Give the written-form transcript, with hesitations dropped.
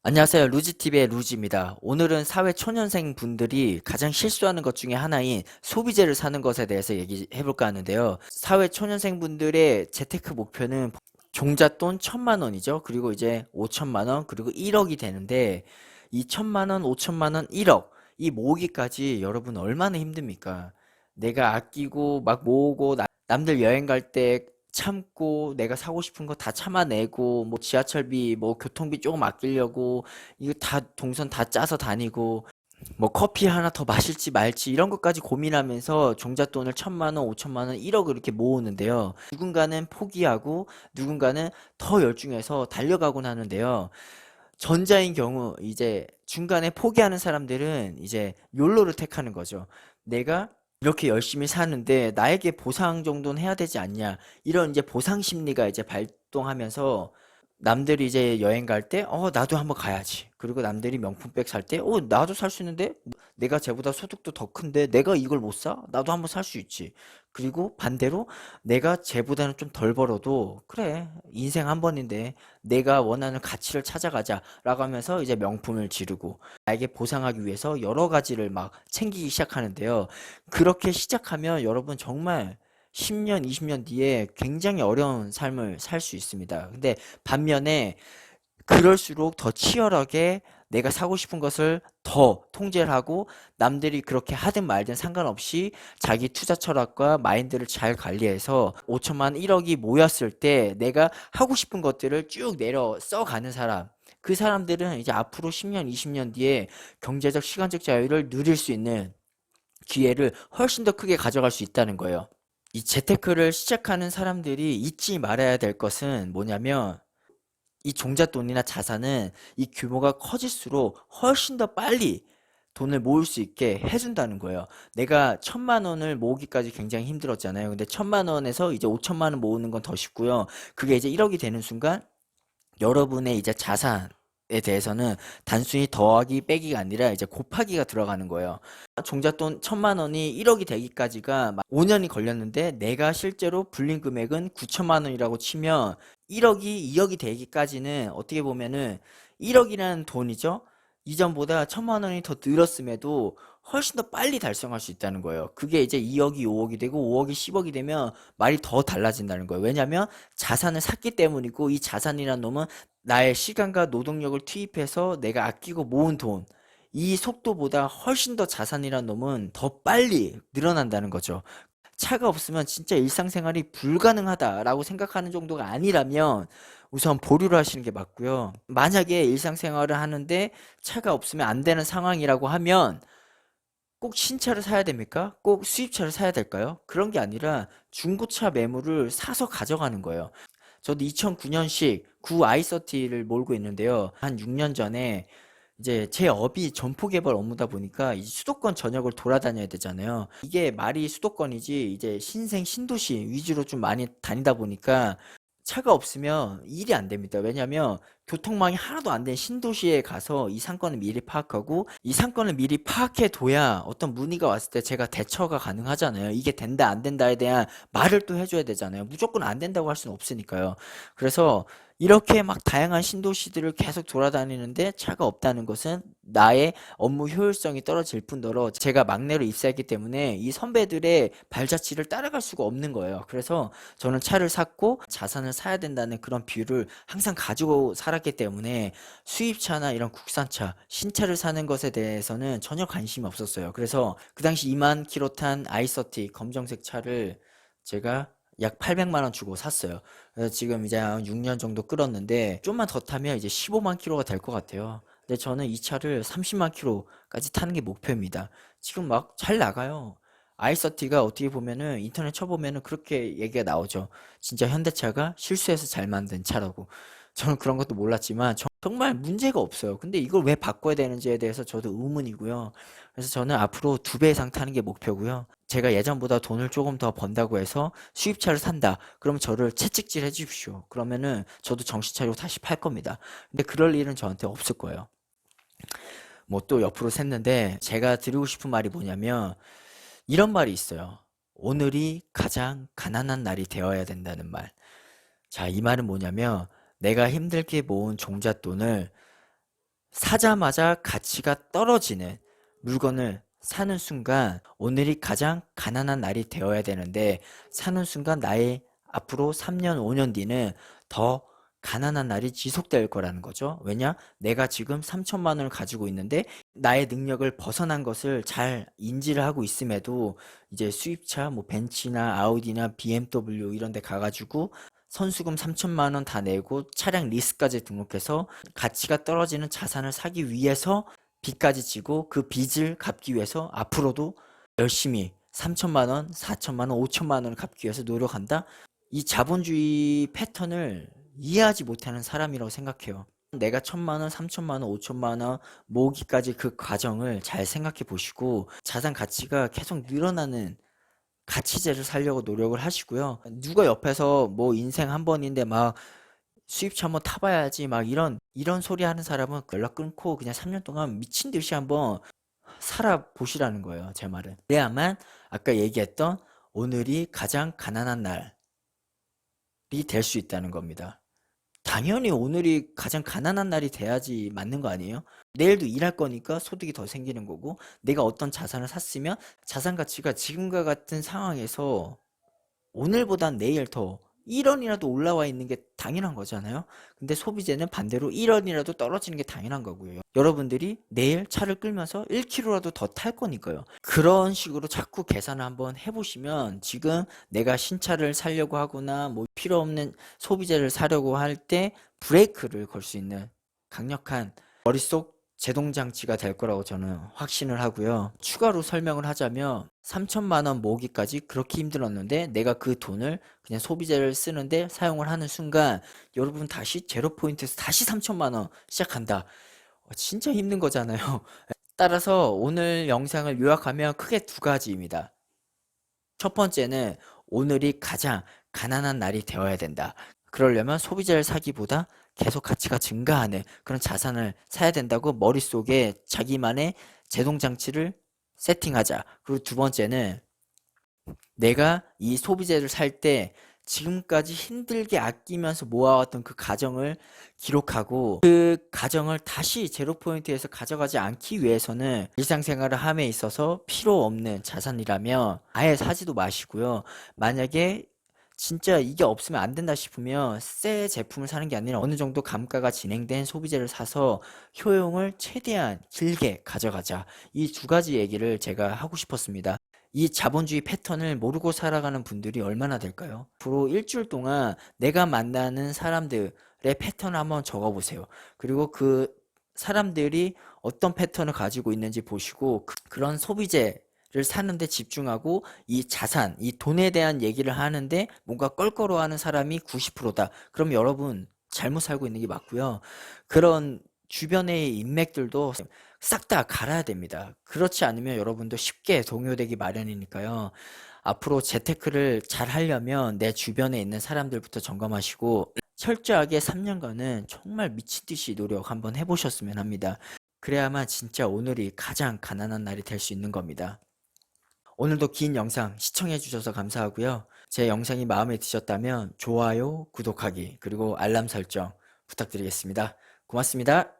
안녕하세요. 루지TV의 루지입니다. 오늘은 사회 초년생 분들이 가장 실수하는 것 중에 하나인 소비재를 사는 것에 대해서 얘기해 볼까 하는데요. 사회 초년생 분들의 재테크 목표는 종잣돈 1,000만 원이죠. 그리고 이제 5천만 원, 그리고 1억이 되는데 이 1,000만 원, 5천만 원, 1억 이 모으기까지 여러분 얼마나 힘듭니까? 내가 아끼고 막 모으고 남들 여행 갈 때 참고 내가 사고 싶은 거 다 참아내고 뭐 지하철비 뭐 교통비 조금 아끼려고 이거 다 동선 다 짜서 다니고 뭐 커피 하나 더 마실지 말지 이런 것까지 고민하면서 종잣돈을 1,000만 원, 5천만 원, 1억을 이렇게 모으는데요. 누군가는 포기하고 누군가는 더 열중해서 달려가곤 하는데요. 전자인 경우 이제 중간에 포기하는 사람들은 이제 욜로를 택하는 거죠. 내가 이렇게 열심히 사는데 나에게 보상 정도는 해야 되지 않냐. 이런 이제 보상 심리가 이제 발동하면서 남들이 이제 여행 갈 때, 나도 한번 가야지. 그리고 남들이 명품백 살 때, 나도 살 수 있는데? 내가 쟤보다 소득도 더 큰데, 내가 이걸 못 사? 나도 한번 살 수 있지. 그리고 반대로, 내가 쟤보다는 좀 덜 벌어도, 그래, 인생 한 번인데, 내가 원하는 가치를 찾아가자. 라고 하면서 이제 명품을 지르고, 나에게 보상하기 위해서 여러 가지를 막 챙기기 시작하는데요. 그렇게 시작하면 여러분 정말 10년, 20년 뒤에 굉장히 어려운 삶을 살 수 있습니다. 근데 반면에 그럴수록 더 치열하게 내가 사고 싶은 것을 더 통제를 하고 남들이 그렇게 하든 말든 상관없이 자기 투자 철학과 마인드를 잘 관리해서 5천만 1억이 모였을 때 내가 하고 싶은 것들을 쭉 내려 써가는 사람. 그 사람들은 이제 앞으로 10년, 20년 뒤에 경제적, 시간적 자유를 누릴 수 있는 기회를 훨씬 더 크게 가져갈 수 있다는 거예요. 이 재테크를 시작하는 사람들이 잊지 말아야 될 것은 뭐냐면 이 종잣돈이나 자산은 이 규모가 커질수록 훨씬 더 빨리 돈을 모을 수 있게 해준다는 거예요. 내가 1,000만 원을 모으기까지 굉장히 힘들었잖아요. 근데 1,000만 원에서 이제 5천만 원 모으는 건 더 쉽고요. 그게 이제 1억이 되는 순간 여러분의 이제 자산에 대해서는 단순히 더하기 빼기가 아니라 이제 곱하기가 들어가는 거예요. 종잣돈 1,000만 원이 1억이 되기까지가 5년이 걸렸는데 내가 실제로 불린 금액은 9천만 원이라고 치면 1억이 2억이 되기까지는 어떻게 보면은 1억이라는 돈이죠. 이전보다 1,000만 원이 더 늘었음에도 훨씬 더 빨리 달성할 수 있다는 거예요. 그게 이제 2억이 5억이 되고 5억이 10억이 되면 말이 더 달라진다는 거예요. 왜냐하면 자산을 샀기 때문이고 이 자산이란 놈은 나의 시간과 노동력을 투입해서 내가 아끼고 모은 돈, 이 속도보다 훨씬 더 자산이란 놈은 더 빨리 늘어난다는 거죠. 차가 없으면 진짜 일상생활이 불가능하다라고 생각하는 정도가 아니라면 우선 보류를 하시는 게 맞고요. 만약에 일상생활을 하는데 차가 없으면 안 되는 상황이라고 하면 꼭 신차를 사야 됩니까? 꼭 수입차를 사야 될까요? 그런 게 아니라 중고차 매물을 사서 가져가는 거예요. 저도 2009년식 구 i30를 몰고 있는데요. 한 6년 전에 이제 제 업이 점포 개발 업무다 보니까 이 수도권 전역을 돌아다녀야 되잖아요. 이게 말이 수도권이지 이제 신생 신도시 위주로 좀 많이 다니다 보니까 차가 없으면 일이 안 됩니다. 왜냐하면 교통망이 하나도 안 된 신도시에 가서 이 상권을 미리 파악하고 이 상권을 미리 파악해 둬야 어떤 문의가 왔을 때 제가 대처가 가능하잖아요. 이게 된다 안 된다에 대한 말을 또 해줘야 되잖아요. 무조건 안 된다고 할 수는 없으니까요. 그래서 이렇게 막 다양한 신도시들을 계속 돌아다니는데 차가 없다는 것은 나의 업무 효율성이 떨어질 뿐더러 제가 막내로 입사했기 때문에 이 선배들의 발자취를 따라갈 수가 없는 거예요. 그래서 저는 차를 샀고 자산을 사야 된다는 그런 비율을 항상 가지고 살았기 때문에 수입차나 이런 국산차, 신차를 사는 것에 대해서는 전혀 관심이 없었어요. 그래서 그 당시 2만 킬로 탄 i30 검정색 차를 제가 약 800만 원 주고 샀어요. 그래서 지금 이제 한 6년 정도 끌었는데 좀만 더 타면 이제 15만 킬로가 될 것 같아요. 근데 저는 이 차를 30만 킬로까지 타는 게 목표입니다. 지금 막 잘 나가요. i30가 어떻게 보면은 인터넷 쳐보면은 그렇게 얘기가 나오죠. 진짜 현대차가 실수해서 잘 만든 차라고. 저는 그런 것도 몰랐지만 정말 문제가 없어요. 근데 이걸 왜 바꿔야 되는지에 대해서 저도 의문이고요. 그래서 저는 앞으로 2배 이상 타는 게 목표고요. 제가 예전보다 돈을 조금 더 번다고 해서 수입차를 산다. 그러면 저를 채찍질 해주십시오. 그러면은 저도 정신 차리고 다시 팔 겁니다. 근데 그럴 일은 저한테 없을 거예요. 뭐 또 옆으로 샜는데 제가 드리고 싶은 말이 뭐냐면 이런 말이 있어요. 오늘이 가장 가난한 날이 되어야 된다는 말. 자, 이 말은 뭐냐면 내가 힘들게 모은 종잣돈을 사자마자 가치가 떨어지는 물건을 사는 순간 오늘이 가장 가난한 날이 되어야 되는데 사는 순간 나의 앞으로 3년, 5년 뒤는 더 가난한 날이 지속될 거라는 거죠. 왜냐? 내가 지금 3천만 원을 가지고 있는데 나의 능력을 벗어난 것을 잘 인지를 하고 있음에도 이제 수입차 뭐 벤츠나 아우디나 BMW 이런 데 가가지고 선수금 3천만 원 다 내고 차량 리스까지 등록해서 가치가 떨어지는 자산을 사기 위해서 빚까지 지고 그 빚을 갚기 위해서 앞으로도 열심히 3천만 원, 4천만 원, 5천만 원을 갚기 위해서 노력한다? 이 자본주의 패턴을 이해하지 못하는 사람이라고 생각해요. 내가 1천만 원, 3천만 원, 5천만 원 모으기까지 그 과정을 잘 생각해 보시고 자산 가치가 계속 늘어나는 가치제를 살려고 노력을 하시고요. 누가 옆에서 뭐 인생 한 번인데 막 수입차 한번 타봐야지 막 이런 소리 하는 사람은 연락 끊고 그냥 3년 동안 미친 듯이 한번 살아보시라는 거예요. 제 말은. 그래야만 아까 얘기했던 오늘이 가장 가난한 날이 될 수 있다는 겁니다. 당연히 오늘이 가장 가난한 날이 돼야지 맞는 거 아니에요? 내일도 일할 거니까 소득이 더 생기는 거고 내가 어떤 자산을 샀으면 자산 가치가 지금과 같은 상황에서 오늘보단 내일 더 1원이라도 올라와 있는 게 당연한 거잖아요. 근데 소비재는 반대로 1원이라도 떨어지는 게 당연한 거고요. 여러분들이 내일 차를 끌면서 1km라도 더 탈 거니까요. 그런 식으로 자꾸 계산을 한번 해보시면 지금 내가 신차를 사려고 하거나 뭐 필요 없는 소비재를 사려고 할 때 브레이크를 걸 수 있는 강력한 머릿속 제동장치가 될 거라고 저는 확신을 하고요. 추가로 설명을 하자면 3천만 원 모으기까지 그렇게 힘들었는데 내가 그 돈을 그냥 소비재를 쓰는데 사용을 하는 순간 여러분 다시 제로 포인트에서 다시 3천만 원 시작한다. 진짜 힘든 거잖아요. 따라서 오늘 영상을 요약하면 크게 두 가지입니다. 첫 번째는 오늘이 가장 가난한 날이 되어야 된다. 그러려면 소비재를 사기보다 계속 가치가 증가하는 그런 자산을 사야 된다고 머릿속에 자기만의 제동장치를 세팅하자. 그리고 두 번째는 내가 이 소비재를 살 때 지금까지 힘들게 아끼면서 모아왔던 그 가정을 기록하고 그 가정을 다시 제로 포인트에서 가져가지 않기 위해서는 일상생활을 함에 있어서 필요 없는 자산이라면 아예 사지도 마시고요. 만약에 진짜 이게 없으면 안 된다 싶으면 새 제품을 사는 게 아니라 어느 정도 감가가 진행된 소비재를 사서 효용을 최대한 길게 가져가자. 이 두 가지 얘기를 제가 하고 싶었습니다. 이 자본주의 패턴을 모르고 살아가는 분들이 얼마나 될까요? 앞으로 일주일 동안 내가 만나는 사람들의 패턴을 한번 적어보세요. 그리고 그 사람들이 어떤 패턴을 가지고 있는지 보시고 그런 소비재를 사는데 집중하고 이 자산, 이 돈에 대한 얘기를 하는데 뭔가 껄끄러워하는 사람이 90%다. 그럼 여러분 잘못 살고 있는 게 맞고요. 그런 주변의 인맥들도 싹 다 갈아야 됩니다. 그렇지 않으면 여러분도 쉽게 동요되기 마련이니까요. 앞으로 재테크를 잘 하려면 내 주변에 있는 사람들부터 점검하시고 철저하게 3년간은 정말 미친 듯이 노력 한번 해보셨으면 합니다. 그래야만 진짜 오늘이 가장 가난한 날이 될 수 있는 겁니다. 오늘도 긴 영상 시청해주셔서 감사하고요. 제 영상이 마음에 드셨다면 좋아요, 구독하기, 그리고 알람 설정 부탁드리겠습니다. 고맙습니다.